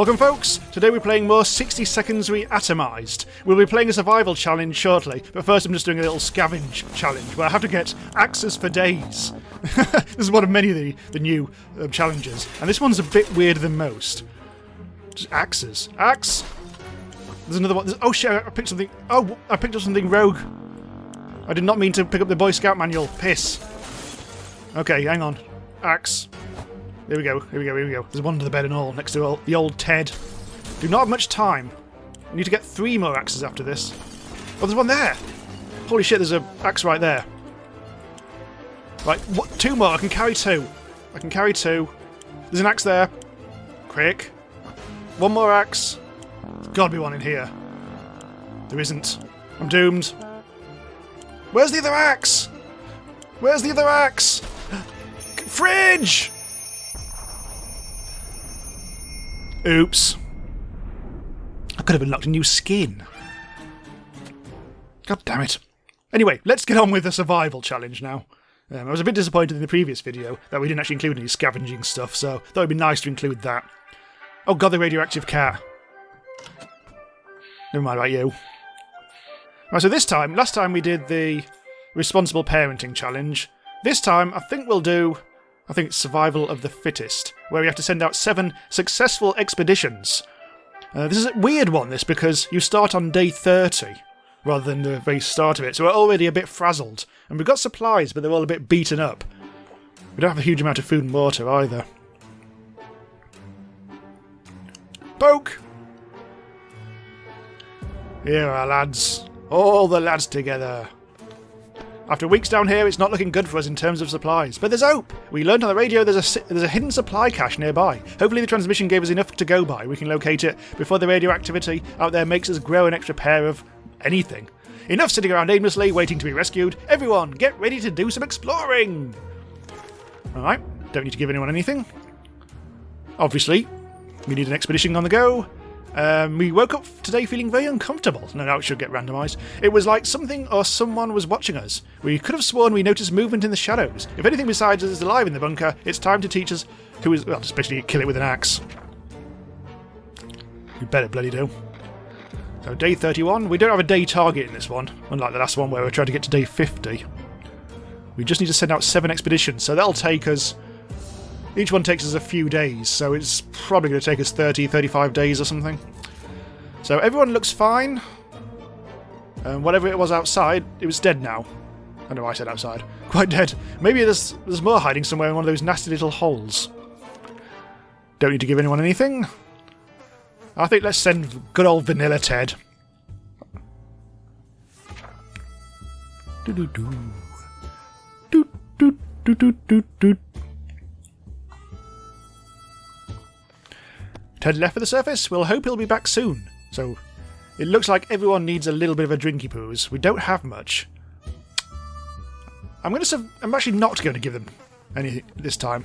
Welcome folks! Today we're playing more 60 Seconds Reatomized. We'll be playing a survival challenge shortly, but first I'm just doing a little scavenge challenge where I have to get axes for days. This is one of many of the new challenges, and this one's a bit weirder than most. Just axes. Axe! There's another one. Oh shit, I picked something. Oh, I picked up something rogue. I did not mean to pick up the Boy Scout manual. Piss. Okay, hang on. Axe. Here we go, here we go, here we go. There's one under the bed and all, next to the old Ted. Do not have much time. I need to get 3 more axes after this. Oh, there's one there! Holy shit, there's an axe right there. Right, what? 2 more, I can carry 2. I can carry 2. There's an axe there. Quick. 1 more axe. There's gotta be one in here. There isn't. I'm doomed. Where's the other axe? Where's the other axe? Fridge! Oops. I could have unlocked a new skin. God damn it. Anyway, let's get on with the survival challenge now. I was a bit disappointed in the previous video that we didn't actually include any scavenging stuff, so thought it'd be nice to include that. Oh god, the radioactive cat. Never mind about you. Right, so last time we did the responsible parenting challenge. This time, I think we'll do... it's survival of the fittest, where we have to send out 7 successful expeditions. This is a weird one, because you start on day 30, rather than the very start of it, so we're already a bit frazzled. And we've got supplies, but they're all a bit beaten up. We don't have a huge amount of food and water, either. Poke! Here are lads. All the lads together. After weeks down here, it's not looking good for us in terms of supplies. But there's hope! We learned on the radio there's a hidden supply cache nearby. Hopefully the transmission gave us enough to go by. We can locate it before the radioactivity out there makes us grow an extra pair of anything. Enough sitting around aimlessly, waiting to be rescued. Everyone, get ready to do some exploring! Alright, don't need to give anyone anything. Obviously, we need an expedition on the go. We woke up today feeling very uncomfortable. No, it should get randomised. It was like something or someone was watching us. We could have sworn we noticed movement in the shadows. If anything besides us is alive in the bunker, it's time to teach us who is... well, especially kill it with an axe. You better bloody do. So, day 31. We don't have a day target in this one, unlike the last one where we're trying to get to day 50. We just need to send out 7 expeditions, so that'll take us... each one takes us a few days, so it's probably going to take us 30, 35 days or something. So everyone looks fine. Whatever it was outside, it was dead now. I know I said outside. Quite dead. Maybe there's more hiding somewhere in one of those nasty little holes. Don't need to give anyone anything. I think let's send good old vanilla Ted. Do-do-do. Do-do-do-do-do-do. Ted left for the surface. We'll hope he'll be back soon. So, it looks like everyone needs a little bit of a drinky poos. We don't have much. I'm actually not going to give them anything this time.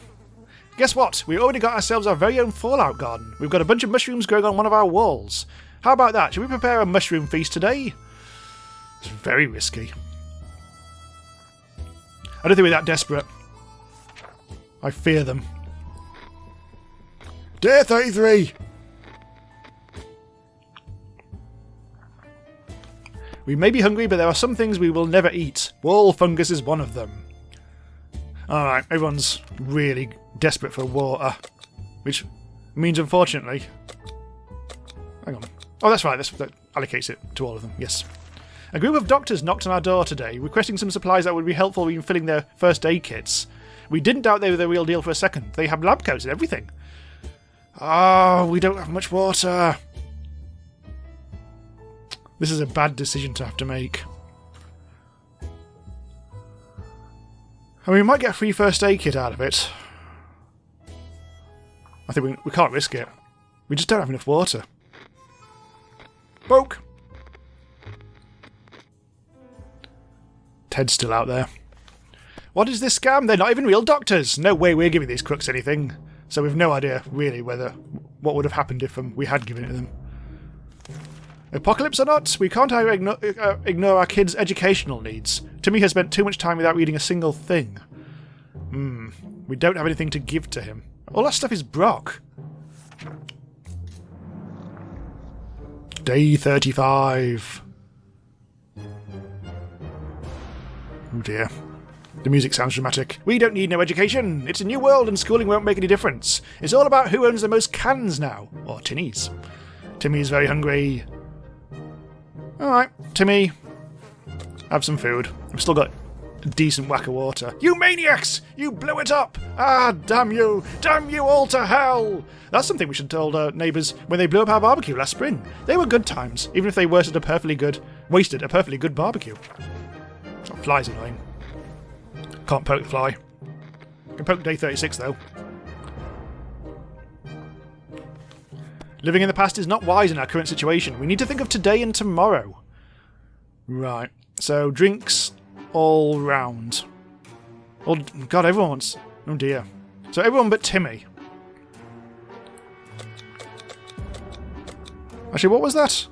Guess what? We already got ourselves our very own fallout garden. We've got a bunch of mushrooms growing on one of our walls. How about that? Should we prepare a mushroom feast today? It's very risky. I don't think we're that desperate. I fear them. Day 33! We may be hungry, but there are some things we will never eat. Wall fungus is one of them. Alright, everyone's really desperate for water. Which means, unfortunately... hang on. Oh, that's right, that allocates it to all of them, yes. A group of doctors knocked on our door today, requesting some supplies that would be helpful in filling their first aid kits. We didn't doubt they were the real deal for a second. They have lab coats and everything. Oh, we don't have much water. This is a bad decision to have to make. I mean, we might get a free first aid kit out of it. I think we can't risk it. We just don't have enough water. Poke! Ted's still out there. What is this scam? They're not even real doctors! No way we're giving these crooks anything. So we've no idea, really, what would have happened if we had given it to them. Apocalypse or not, we can't ignore our kids' educational needs. Timmy has spent too much time without reading a single thing. We don't have anything to give to him. All that stuff is Brock. Day 35. Oh dear. The music sounds dramatic. We don't need no education. It's a new world and schooling won't make any difference. It's all about who owns the most cans now. Or tinnies. Timmy is very hungry. Alright, Timmy. Have some food. I've still got a decent whack of water. You maniacs! You blew it up! Ah, damn you! Damn you all to hell! That's something we should have told our neighbours when they blew up our barbecue last spring. They were good times, even if they wasted a perfectly good barbecue. That fly's annoying. Can't poke the fly. Can poke day 36 though. Living in the past is not wise in our current situation. We need to think of today and tomorrow. Right. So drinks all round. Oh god, everyone wants... Oh dear. So everyone but Timmy. Actually, what was that?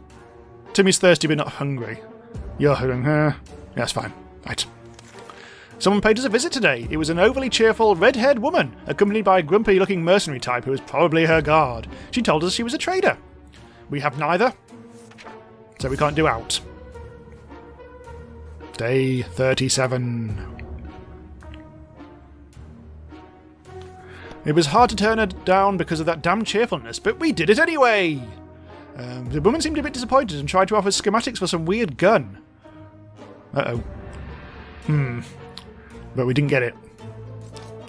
Timmy's thirsty but not hungry. You're hungry. Yeah, that's fine. Right. Someone paid us a visit today. It was an overly cheerful, red-haired woman, accompanied by a grumpy-looking mercenary type who was probably her guard. She told us she was a trader. We have neither, so we can't do out. Day 37. It was hard to turn her down because of that damn cheerfulness, but we did it anyway! The woman seemed a bit disappointed and tried to offer schematics for some weird gun. Uh-oh. But we didn't get it.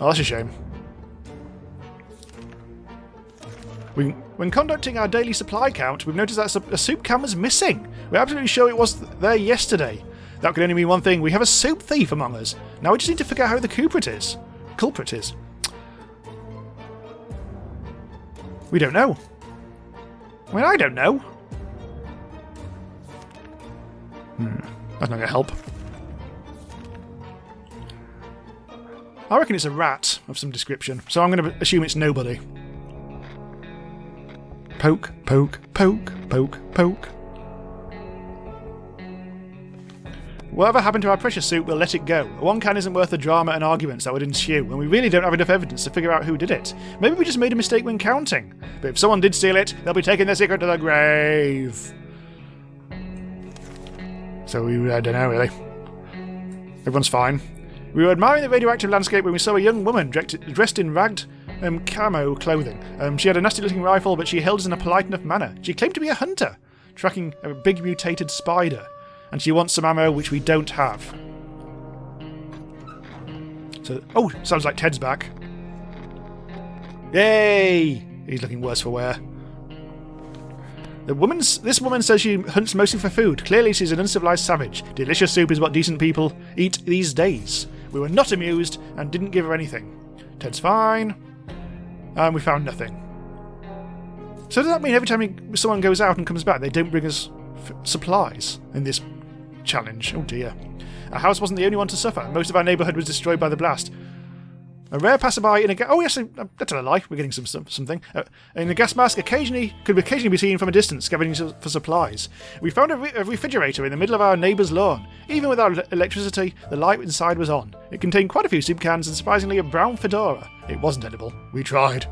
Oh, that's a shame. When conducting our daily supply count, we've noticed that a soup can was missing. We're absolutely sure it was there yesterday. That could only mean one thing. We have a soup thief among us. Now we just need to figure out who the culprit is. We don't know. I mean, I don't know. That's not going to help. I reckon it's a rat of some description, so I'm going to assume it's nobody. Poke, poke, poke, poke, poke. Whatever happened to our precious soup, we'll let it go. One can isn't worth the drama and arguments that would ensue, and we really don't have enough evidence to figure out who did it. Maybe we just made a mistake when counting. But if someone did steal it, they'll be taking their secret to the grave. So I don't know, really. Everyone's fine. We were admiring the radioactive landscape when we saw a young woman dressed in ragged camo clothing. She had a nasty-looking rifle, but she held us in a polite enough manner. She claimed to be a hunter, tracking a big mutated spider. And she wants some ammo, which we don't have. So, oh, sounds like Ted's back. Yay! He's looking worse for wear. This woman says she hunts mostly for food. Clearly she's an uncivilized savage. Delicious soup is what decent people eat these days. We were not amused and didn't give her anything. Ted's fine. And we found nothing. So does that mean every time someone goes out and comes back, they don't bring us supplies in this challenge? Oh dear. Our house wasn't the only one to suffer. Most of our neighbourhood was destroyed by the blast. A rare passerby in a oh yes, that's a lie. We're getting something. In a gas mask, could occasionally be seen from a distance, scavenging for supplies. We found a refrigerator in the middle of our neighbour's lawn. Even without electricity, the light inside was on. It contained quite a few soup cans and surprisingly a brown fedora. It wasn't edible. We tried.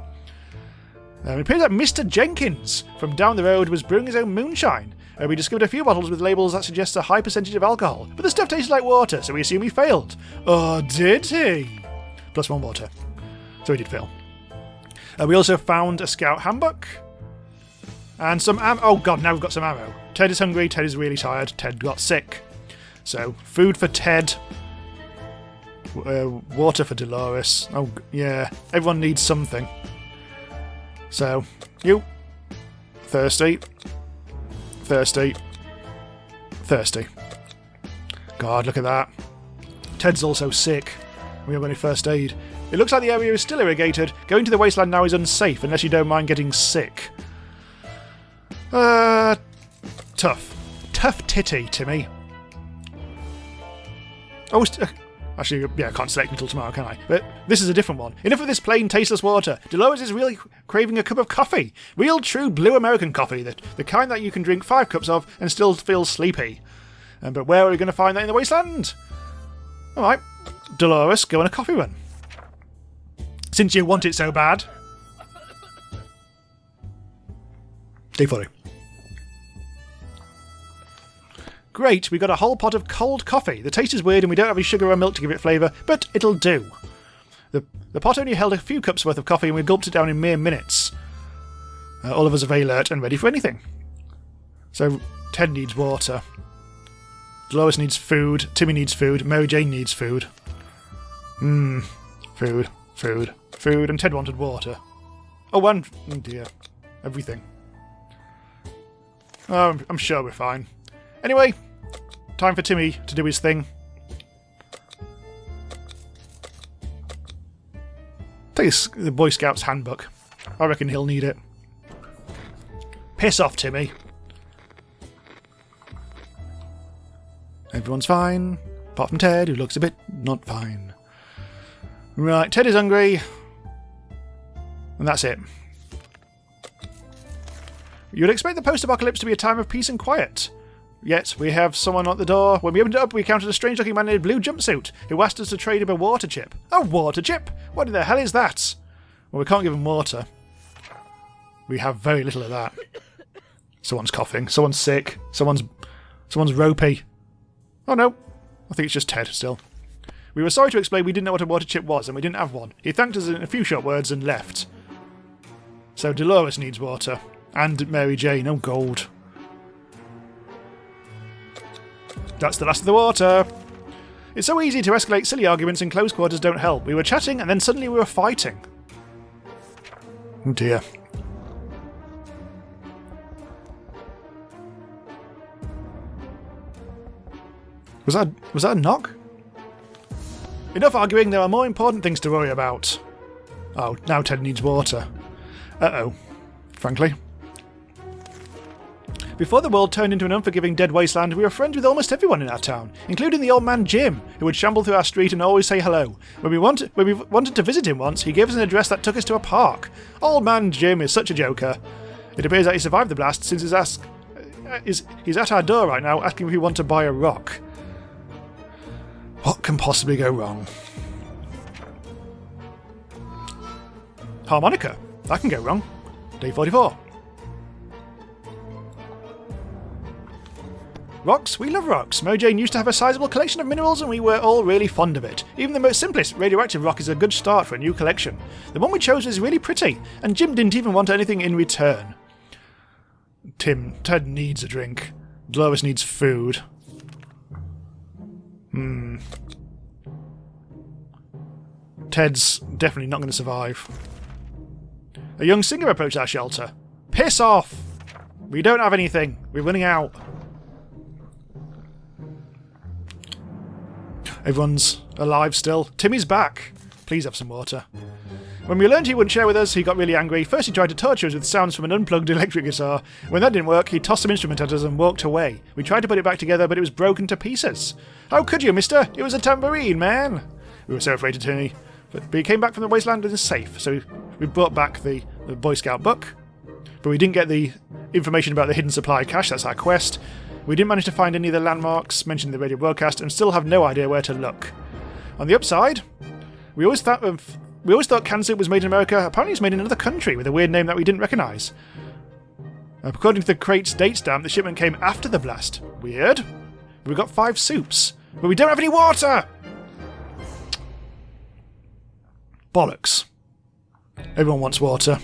It appears that Mr. Jenkins from down the road was brewing his own moonshine. We discovered a few bottles with labels that suggest a high percentage of alcohol, but the stuff tasted like water, so we assume he failed. Oh, did he? Plus one water. So he did fail. We also found a scout handbook. And some ammo. Oh god, now we've got some ammo. Ted is hungry, Ted is really tired, Ted got sick. So, food for Ted. Water for Dolores. Oh, yeah. Everyone needs something. So, you. Thirsty. Thirsty. Thirsty. God, look at that. Ted's also sick. We haven't got any first aid. It looks like the area is still irrigated. Going to the wasteland now is unsafe unless you don't mind getting sick. Tough. Tough titty, Timmy. Oh, actually, yeah, I can't select until tomorrow, can I? But this is a different one. Enough of this plain, tasteless water. Dolores is really craving a cup of coffee. Real, true blue American coffee. The kind that you can drink 5 cups of and still feel sleepy. But where are we going to find that in the wasteland? Alright. Dolores, go on a coffee run. Since you want it so bad. Day 40. Great, we got a whole pot of cold coffee. The taste is weird and we don't have any sugar or milk to give it flavour, but it'll do. The pot only held a few cups worth of coffee and we gulped it down in mere minutes. All of us are very alert and ready for anything. So, Ted needs water. Dolores needs food. Timmy needs food. Mary Jane needs food. Food. And Ted wanted water. Oh, and... oh dear. Everything. Oh, I'm sure we're fine. Anyway, time for Timmy to do his thing. Take the Boy Scouts handbook. I reckon he'll need it. Piss off, Timmy. Everyone's fine, apart from Ted, who looks a bit not fine. Right, Ted is hungry. And that's it. You'd expect the post-apocalypse to be a time of peace and quiet. Yet, we have someone at the door. When we opened it up, we encountered a strange-looking man in a blue jumpsuit who asked us to trade him a water chip. A water chip? What in the hell is that? Well, we can't give him water. We have very little of that. Someone's coughing. Someone's sick. Someone's ropey. Oh no. I think it's just Ted still. We were sorry to explain we didn't know what a water chip was and we didn't have one. He thanked us in a few short words and left. So Dolores needs water. And Mary Jane. Oh, gold. That's the last of the water. It's so easy to escalate silly arguments and close quarters don't help. We were chatting and then suddenly we were fighting. Oh dear. Was that a knock? Enough arguing, there are more important things to worry about. Oh, now Ted needs water. Uh-oh. Frankly. Before the world turned into an unforgiving dead wasteland, we were friends with almost everyone in our town, including the old man Jim, who would shamble through our street and always say hello. When we wanted to visit him once, he gave us an address that took us to a park. Old man Jim is such a joker. It appears that he survived the blast since he's at our door right now asking if we want to buy a rock. What can possibly go wrong? Harmonica. That can go wrong. Day 44. Rocks? We love rocks. Mary Jane used to have a sizable collection of minerals and we were all really fond of it. Even the most simplest radioactive rock is a good start for a new collection. The one we chose was really pretty, and Jim didn't even want anything in return. Ted needs a drink. Dolores needs food. Ted's definitely not going to survive. A young singer approached our shelter. Piss off! We don't have anything. We're running out. Everyone's alive still. Timmy's back. Please have some water. When we learned he wouldn't share with us, he got really angry. First he tried to torture us with sounds from an unplugged electric guitar. When that didn't work, he tossed some instrument at us and walked away. We tried to put it back together, but it was broken to pieces. How could you, mister? It was a tambourine, man. We were so afraid of Timmy. But he came back from the wasteland and is safe, so we brought back the Boy Scout book. But we didn't get the information about the hidden supply cache. That's our quest. We didn't manage to find any of the landmarks mentioned in the radio broadcast and still have no idea where to look. On the upside, we always thought canned soup was made in America. Apparently it's made in another country with a weird name that we didn't recognise. According to the crate's date stamp, the shipment came after the blast. Weird. We've got 5 soups, but we don't have any water! Bollocks. Everyone wants water.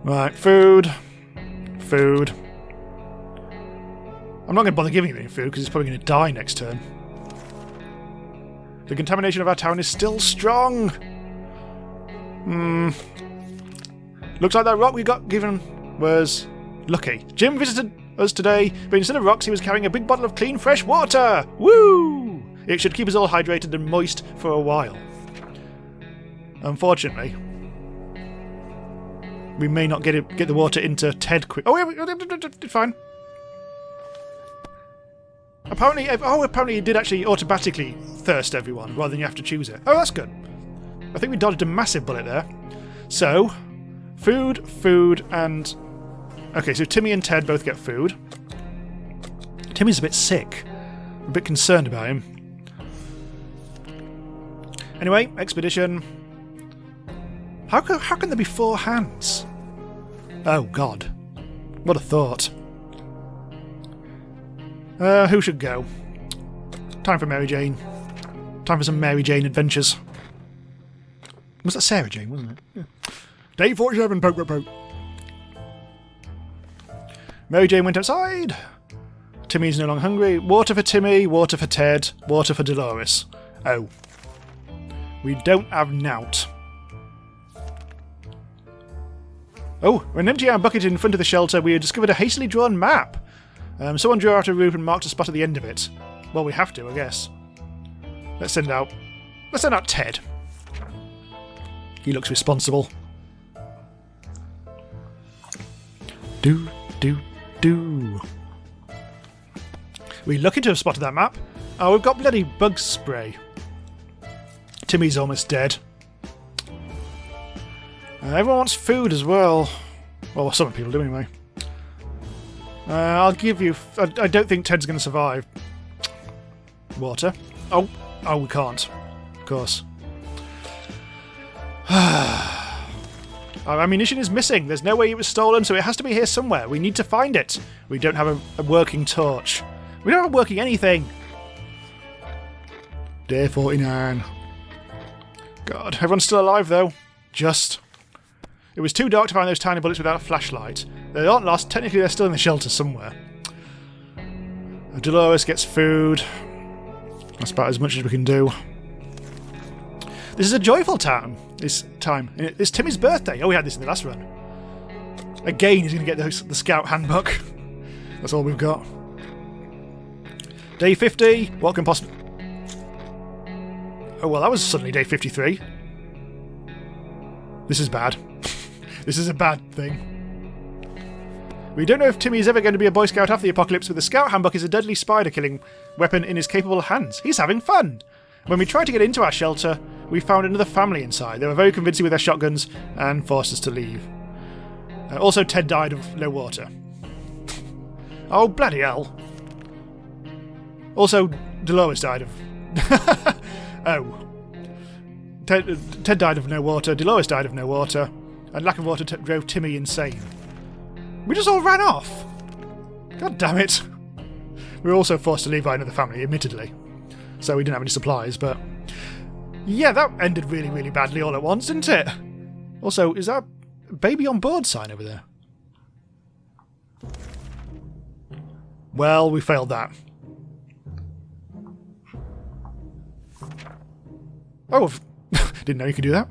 Right, food. Food. I'm not going to bother giving him any food because he's probably going to die next turn. The contamination of our town is still strong. Looks like that rock we got given was lucky. Jim visited us today, but instead of rocks he was carrying a big bottle of clean fresh water. Woo! It should keep us all hydrated and moist for a while. Unfortunately, we may not get the water into Ted quick. Oh, yeah, fine. Apparently it did actually automatically thirst everyone, rather than you have to choose it. Oh, that's good. I think we dodged a massive bullet there. So, food, and... Okay, so Timmy and Ted both get food. Timmy's a bit sick. I'm a bit concerned about him. Anyway, expedition. How can there be 4 hands? Oh, God. What a thought. Who should go? Time for Mary Jane. Time for some Mary Jane adventures. Was that Sarah Jane, wasn't it? Yeah. Day 47, poke, poke, poke. Mary Jane went outside. Timmy's no longer hungry. Water for Timmy, water for Ted, water for Dolores. Oh. We don't have nout. Oh, when emptying our bucket in front of the shelter, we discovered a hastily drawn map. Someone drew out a roof and marked a spot at the end of it. Well, we have to, I guess. Let's send out Ted. He looks responsible. Do. We lucky to have spotted that map. Oh, we've got bloody bug spray. Timmy's almost dead. Everyone wants food as well. Well, some people do anyway. I'll give you... I don't think Ted's going to survive. Water. Oh, we can't. Of course. Our ammunition is missing. There's no way it was stolen, so it has to be here somewhere. We need to find it. We don't have a working torch. We don't have a working anything. Day 49. God, everyone's still alive, though. Just. It was too dark to find those tiny bullets without a flashlight. They aren't lost. Technically, they're still in the shelter somewhere. Dolores gets food. That's about as much as we can do. This is a joyful town. This time. It's Timmy's birthday. Oh, we had this in the last run. Again, he's going to get the scout handbook. That's all we've got. Day 50. What can possibly... Oh, well, that was suddenly day 53. This is bad. This is a bad thing. We don't know if Timmy is ever going to be a Boy Scout after the apocalypse, but the Scout handbook is a deadly spider-killing weapon in his capable hands. He's having fun. When we tried to get into our shelter, we found another family inside. They were very convincing with their shotguns and forced us to leave. Also, Ted died of no water. Oh, bloody hell. Also, Dolores died of... Oh. Ted died of no water, Dolores died of no water, and lack of water drove Timmy insane. We just all ran off! God damn it. We were also forced to leave by another family, admittedly. So we didn't have any supplies, but... Yeah, that ended really, really badly all at once, didn't it? Also, is that a baby on board sign over there? Well, we failed that. Oh, didn't know you could do that.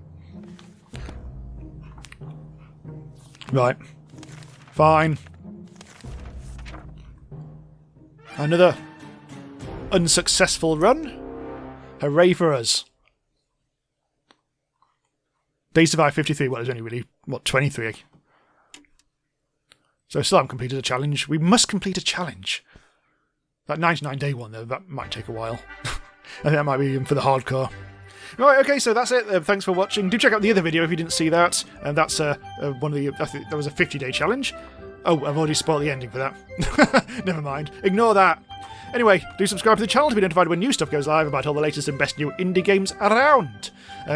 Right. Fine. Another unsuccessful run. Hooray for us. They survived 53. Well, it was only really, 23. So I still haven't completed a challenge. We must complete a challenge. That 99-day one, though, that might take a while. I think that might be for the hardcore. Right, okay, so that's it. Thanks for watching. Do check out the other video if you didn't see that. And that's one of the... I think that was a 50-day challenge. Oh, I've already spoiled the ending for that. Never mind. Ignore that. Anyway, do subscribe to the channel to be notified when new stuff goes live about all the latest and best new indie games around.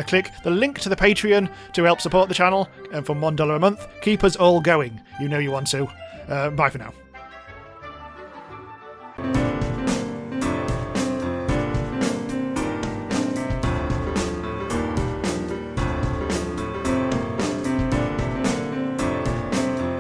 Click the link to the Patreon to help support the channel. And from $1 a month, keep us all going. You know you want to. Bye for now.